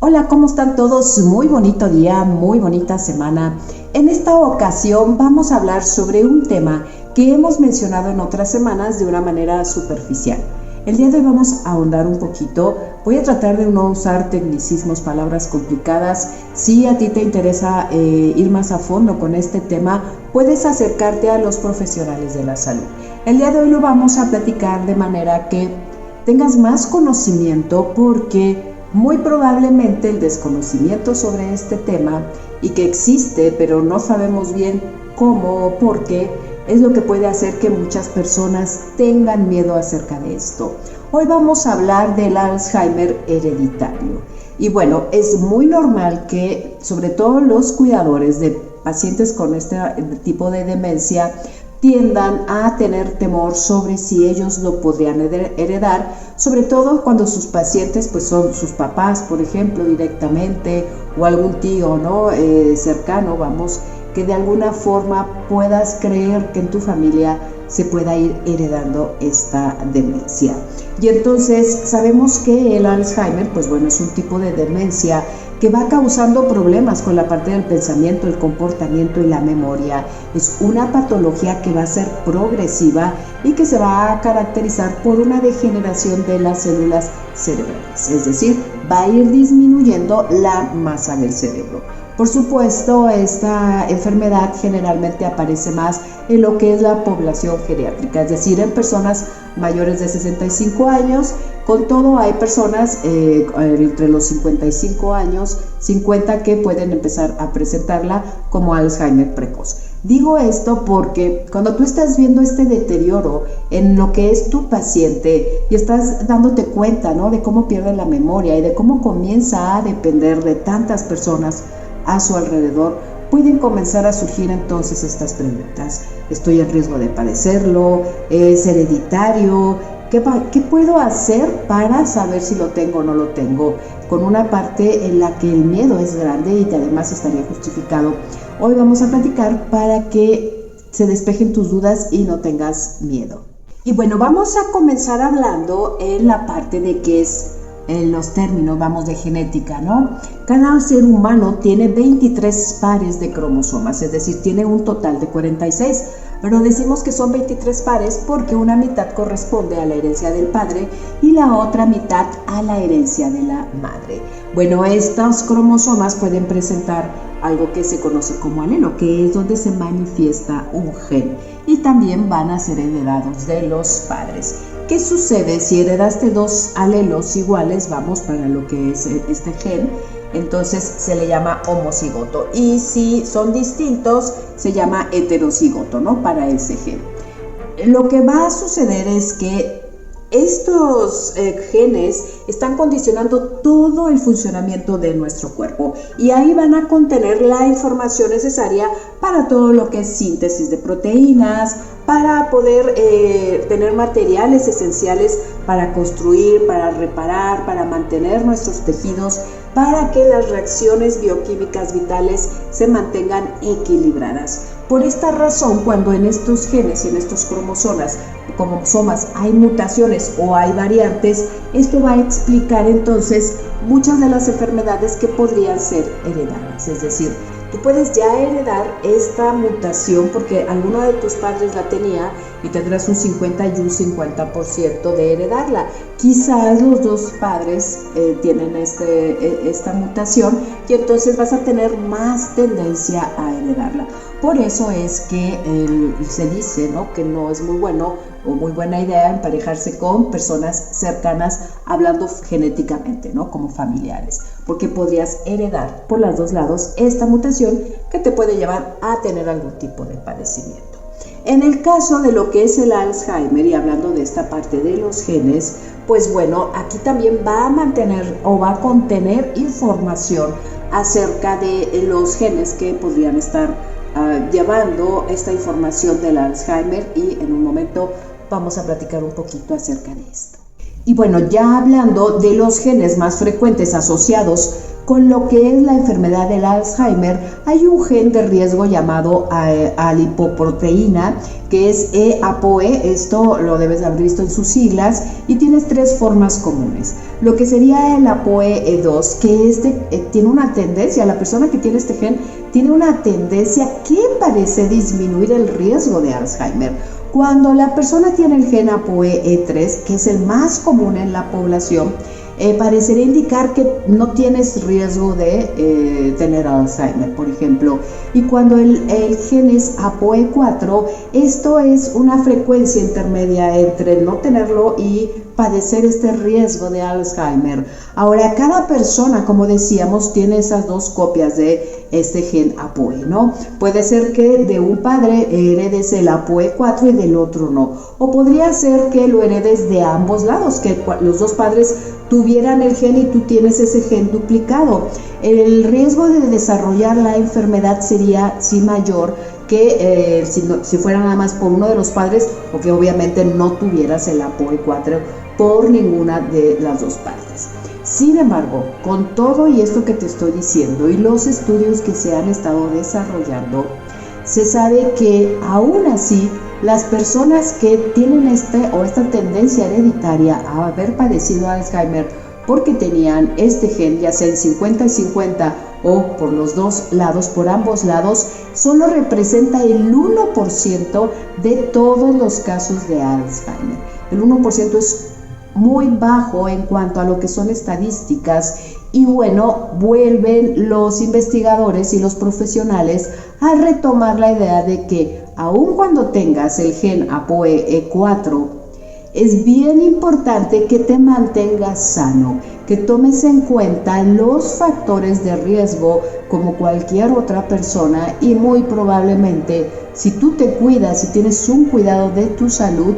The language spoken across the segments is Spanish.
Hola, ¿cómo están todos? Muy bonito día, muy bonita semana. En esta ocasión vamos a hablar sobre un tema que hemos mencionado en otras semanas de una manera superficial. El día de hoy vamos a ahondar un poquito. Voy a tratar de no usar tecnicismos, palabras complicadas. Si a ti te interesa ir más a fondo con este tema, puedes acercarte a los profesionales de la salud. El día de hoy lo vamos a platicar de manera que tengas más conocimiento, porque muy probablemente el desconocimiento sobre este tema y que existe, pero no sabemos bien cómo o por qué, es lo que puede hacer que muchas personas tengan miedo acerca de esto. Hoy vamos a hablar del Alzheimer hereditario. Y bueno, es muy normal que, sobre todo los cuidadores de pacientes con este tipo de demencia, tiendan a tener temor sobre si ellos lo podrían heredar, sobre todo cuando sus pacientes pues son sus papás, por ejemplo, directamente, o algún tío, ¿no? Cercano, vamos, que de alguna forma puedas creer que en tu familia se pueda ir heredando esta demencia. Y entonces sabemos que el Alzheimer, pues bueno, es un tipo de demencia que va causando problemas con la parte del pensamiento, el comportamiento y la memoria. Es una patología que va a ser progresiva y que se va a caracterizar por una degeneración de las células cerebrales, es decir, va a ir disminuyendo la masa del cerebro. Por supuesto, esta enfermedad generalmente aparece más en lo que es la población geriátrica, es decir, en personas mayores de 65 años. Con todo, hay personas entre los 55 años, 50, que pueden empezar a presentarla como Alzheimer precoz. Digo esto porque cuando tú estás viendo este deterioro en lo que es tu paciente y estás dándote cuenta, ¿no?, de cómo pierde la memoria y de cómo comienza a depender de tantas personas a su alrededor, pueden comenzar a surgir entonces estas preguntas. ¿Estoy en riesgo de padecerlo? ¿Es hereditario? ¿Qué puedo hacer para saber si lo tengo o no lo tengo? Con una parte en la que el miedo es grande y que además estaría justificado. Hoy vamos a platicar para que se despejen tus dudas y no tengas miedo. Y bueno, vamos a comenzar hablando en la parte de qué es los términos, vamos, de genética, ¿no? Cada ser humano tiene 23 pares de cromosomas, es decir, tiene un total de 46, pero decimos que son 23 pares porque una mitad corresponde a la herencia del padre y la otra mitad a la herencia de la madre. Bueno, estos cromosomas pueden presentar algo que se conoce como alelo, que es donde se manifiesta un gen, y también van a ser heredados de los padres. ¿Qué sucede si heredaste dos alelos iguales, vamos, para lo que es este gen? Entonces se le llama homocigoto, y si son distintos se llama heterocigoto, ¿no?, para ese gen. Lo que va a suceder es que estos genes están condicionando todo el funcionamiento de nuestro cuerpo, y ahí van a contener la información necesaria para todo lo que es síntesis de proteínas, para poder tener materiales esenciales para construir, para reparar, para mantener nuestros tejidos, para que las reacciones bioquímicas vitales se mantengan equilibradas. Por esta razón, cuando en estos genes y en estos cromosomas hay mutaciones o hay variantes, esto va a explicar entonces muchas de las enfermedades que podrían ser heredadas. Es decir, tú puedes ya heredar esta mutación porque alguno de tus padres la tenía y tendrás un 50 y un 50% de heredarla. Quizás los dos padres tienen esta mutación, y entonces vas a tener más tendencia a heredarla. Por eso es que se dice, ¿no?, que no es muy bueno o muy buena idea emparejarse con personas cercanas, hablando genéticamente, ¿no?, como familiares, porque podrías heredar por los dos lados esta mutación que te puede llevar a tener algún tipo de padecimiento. En el caso de lo que es el Alzheimer, y hablando de esta parte de los genes, pues bueno, aquí también va a mantener o va a contener información acerca de los genes que podrían estar llevando esta información del Alzheimer, y en un momento vamos a platicar un poquito acerca de esto. Y bueno, ya hablando de los genes más frecuentes asociados con lo que es la enfermedad del Alzheimer, hay un gen de riesgo llamado alipoproteína, que es EAPOE, esto lo debes haber visto en sus siglas, y tienes tres formas comunes. Lo que sería el APOE2, que tiene una tendencia, la persona que tiene este gen tiene una tendencia que parece disminuir el riesgo de Alzheimer. Cuando la persona tiene el gen APOE3, que es el más común en la población, parecería indicar que no tienes riesgo de tener Alzheimer, por ejemplo. Y cuando el gen es APOE4, esto es una frecuencia intermedia entre no tenerlo y padecer este riesgo de Alzheimer. Ahora, cada persona, como decíamos, tiene esas dos copias de este gen APOE, ¿no? Puede ser que de un padre heredes el APOE4 y del otro no. O podría ser que lo heredes de ambos lados, que los dos padres tuvieran el gen y tú tienes ese gen duplicado. El riesgo de desarrollar la enfermedad sería sí mayor que si fuera nada más por uno de los padres, o que obviamente no tuvieras el APOE4 por ninguna de las dos partes. Sin embargo, con todo y esto que te estoy diciendo y los estudios que se han estado desarrollando, se sabe que aún así las personas que tienen esta tendencia hereditaria a haber padecido Alzheimer porque tenían este gen, ya sea en 50 y 50 o por los dos lados, por ambos lados, solo representa el 1% de todos los casos de Alzheimer. El 1% es muy bajo en cuanto a lo que son estadísticas, y bueno, vuelven los investigadores y los profesionales a retomar la idea de que aun cuando tengas el gen APOE4, es bien importante que te mantengas sano, que tomes en cuenta los factores de riesgo como cualquier otra persona, y muy probablemente si tú te cuidas, si tienes un cuidado de tu salud,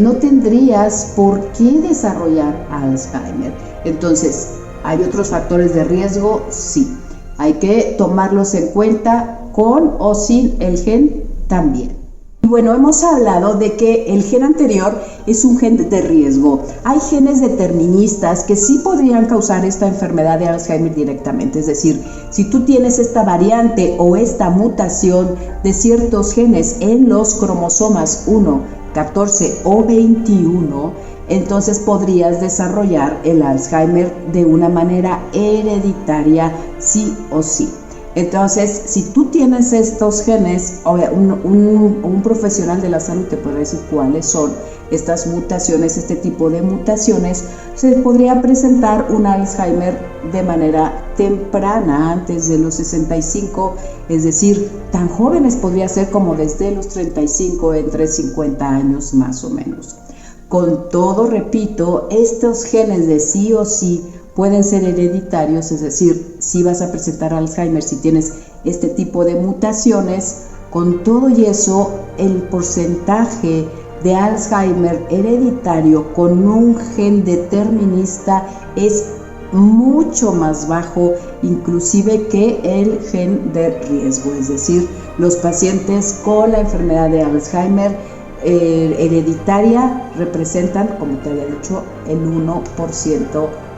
no tendrías por qué desarrollar Alzheimer. Entonces, ¿hay otros factores de riesgo? Sí. Hay que tomarlos en cuenta con o sin el gen también. Y bueno, hemos hablado de que el gen anterior es un gen de riesgo. Hay genes deterministas que sí podrían causar esta enfermedad de Alzheimer directamente. Es decir, si tú tienes esta variante o esta mutación de ciertos genes en los cromosomas 1, 14 o 21, entonces podrías desarrollar el Alzheimer de una manera hereditaria, sí o sí. Entonces, si tú tienes estos genes, un profesional de la salud te podrá decir cuáles son estas mutaciones, este tipo de mutaciones. Se podría presentar un Alzheimer de manera temprana, antes de los 65, es decir, tan jóvenes podría ser como desde los 35, entre 50 años más o menos. Con todo, repito, estos genes de sí o sí pueden ser hereditarios, es decir, si vas a presentar Alzheimer si tienes este tipo de mutaciones. Con todo y eso, el porcentaje de Alzheimer hereditario con un gen determinista es mucho más bajo, inclusive que el gen de riesgo. Es decir, los pacientes con la enfermedad de Alzheimer hereditaria representan, como te había dicho, el 1%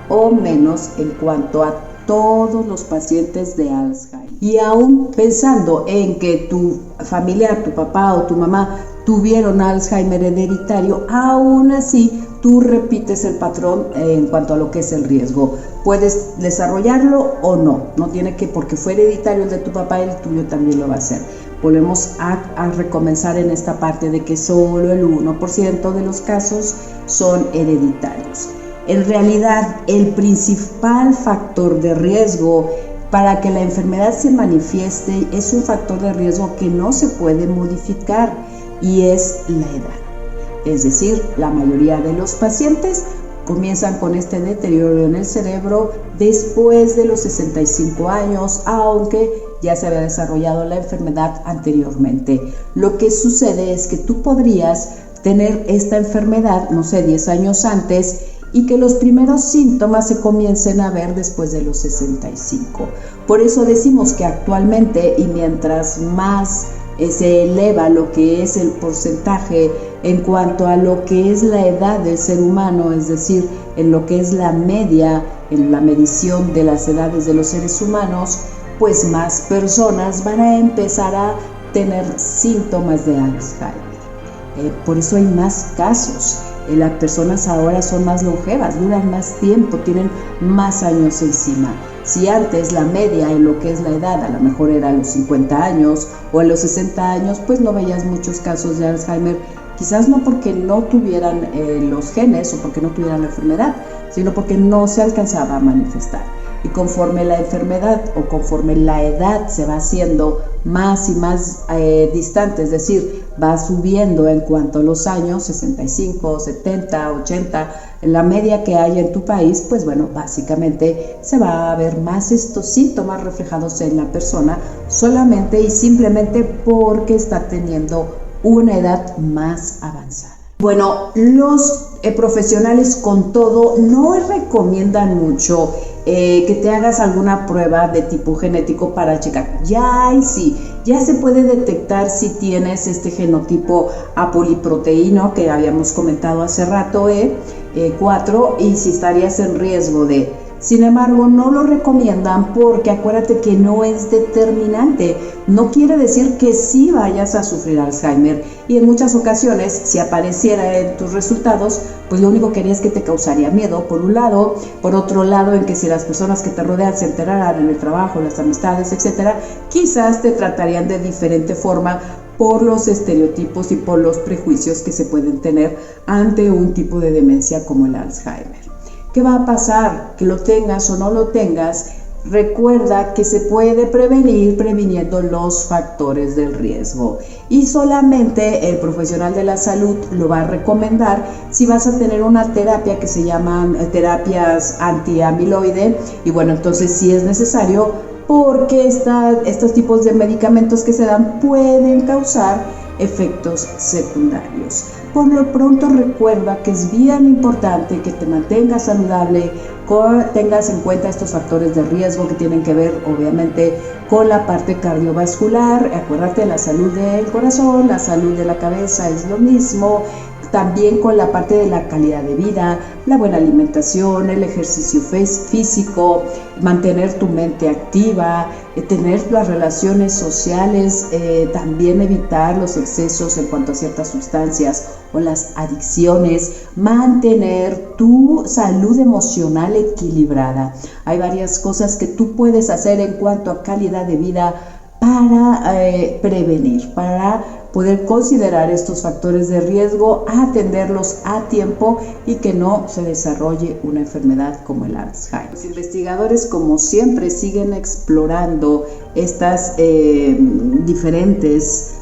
o menos en cuanto a todos los pacientes de Alzheimer. Y aún pensando en que tu familiar, tu papá o tu mamá tuvieron Alzheimer hereditario, aún así tú repites el patrón en cuanto a lo que es el riesgo. Puedes desarrollarlo o no, no tiene que, porque fue hereditario el de tu papá, el tuyo también lo va a hacer. Volvemos a recomenzar en esta parte de que solo el 1% de los casos son hereditarios. En realidad, el principal factor de riesgo para que la enfermedad se manifieste es un factor de riesgo que no se puede modificar, y es la edad. Es decir, la mayoría de los pacientes comienzan con este deterioro en el cerebro después de los 65 años, aunque ya se había desarrollado la enfermedad anteriormente. Lo que sucede es que tú podrías tener esta enfermedad, no sé, 10 años antes, y que los primeros síntomas se comiencen a ver después de los 65. Por eso decimos que actualmente, y mientras más se eleva lo que es el porcentaje en cuanto a lo que es la edad del ser humano, es decir, en lo que es la media, en la medición de las edades de los seres humanos, pues más personas van a empezar a tener síntomas de Alzheimer. Por eso hay más casos. Las personas ahora son más longevas, duran más tiempo, tienen más años encima. Si antes la media en lo que es la edad a lo mejor era a los 50 años o a los 60 años, pues no veías muchos casos de Alzheimer, quizás no porque no tuvieran los genes o porque no tuvieran la enfermedad, sino porque no se alcanzaba a manifestar. Y conforme la enfermedad o conforme la edad se va haciendo más y más distante, es decir, va subiendo en cuanto a los años, 65, 70, 80, la media que hay en tu país, pues bueno, básicamente se va a ver más estos síntomas reflejados en la persona solamente y simplemente porque está teniendo una edad más avanzada. Bueno, los profesionales con todo no recomiendan mucho que te hagas alguna prueba de tipo genético para checar. Ya se puede detectar si tienes este genotipo apoliproteíno que habíamos comentado hace rato, 4, y si estarías en riesgo de. Sin embargo, no lo recomiendan porque acuérdate que no es determinante. No quiere decir que sí vayas a sufrir Alzheimer. Y en muchas ocasiones, si apareciera en tus resultados, pues lo único que haría es que te causaría miedo, por un lado. Por otro lado, en que si las personas que te rodean se enteraran en el trabajo, las amistades, etcétera, quizás te tratarían de diferente forma por los estereotipos y por los prejuicios que se pueden tener ante un tipo de demencia como el Alzheimer. ¿Qué va a pasar? Que lo tengas o no lo tengas, recuerda que se puede prevenir previniendo los factores del riesgo. Y solamente el profesional de la salud lo va a recomendar si vas a tener una terapia que se llaman terapias antiamiloide. Y bueno, entonces sí es necesario porque estos tipos de medicamentos que se dan pueden causar efectos secundarios. Por lo pronto recuerda que es bien importante que te mantengas saludable, tengas en cuenta estos factores de riesgo que tienen que ver obviamente con la parte cardiovascular. Acuérdate, la salud del corazón, la salud de la cabeza es lo mismo. También con la parte de la calidad de vida, la buena alimentación, el ejercicio físico, mantener tu mente activa, tener las relaciones sociales, también evitar los excesos en cuanto a ciertas sustancias o las adicciones, mantener tu salud emocional equilibrada. Hay varias cosas que tú puedes hacer en cuanto a calidad de vida para prevenir, para poder considerar estos factores de riesgo, atenderlos a tiempo y que no se desarrolle una enfermedad como el Alzheimer. Los investigadores, como siempre, siguen explorando estas diferentes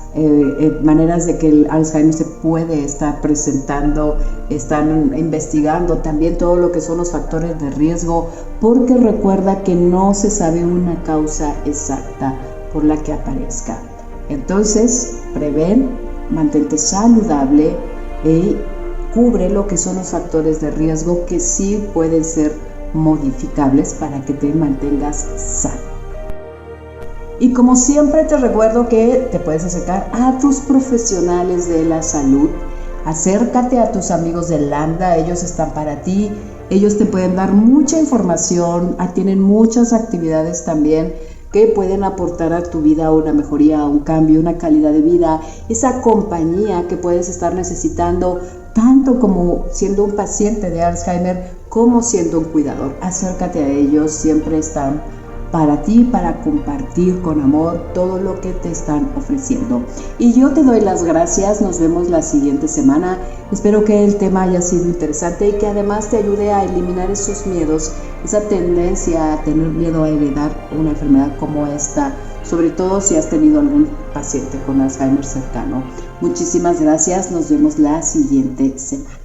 maneras de que el Alzheimer se puede estar presentando. Están investigando también todo lo que son los factores de riesgo, porque recuerda que no se sabe una causa exacta por la que aparezca. Entonces, prevén, mantente saludable y cubre lo que son los factores de riesgo que sí pueden ser modificables para que te mantengas sano. Y como siempre te recuerdo que te puedes acercar a tus profesionales de la salud. Acércate a tus amigos de Lambda, ellos están para ti. Ellos te pueden dar mucha información, tienen muchas actividades también que pueden aportar a tu vida una mejoría, un cambio, una calidad de vida, esa compañía que puedes estar necesitando, tanto como siendo un paciente de Alzheimer como siendo un cuidador. Acércate a ellos, siempre están para ti, para compartir con amor todo lo que te están ofreciendo. Y yo te doy las gracias, nos vemos la siguiente semana. Espero que el tema haya sido interesante y que además te ayude a eliminar esos miedos, esa tendencia a tener miedo a heredar una enfermedad como esta, sobre todo si has tenido algún paciente con Alzheimer cercano. Muchísimas gracias, nos vemos la siguiente semana.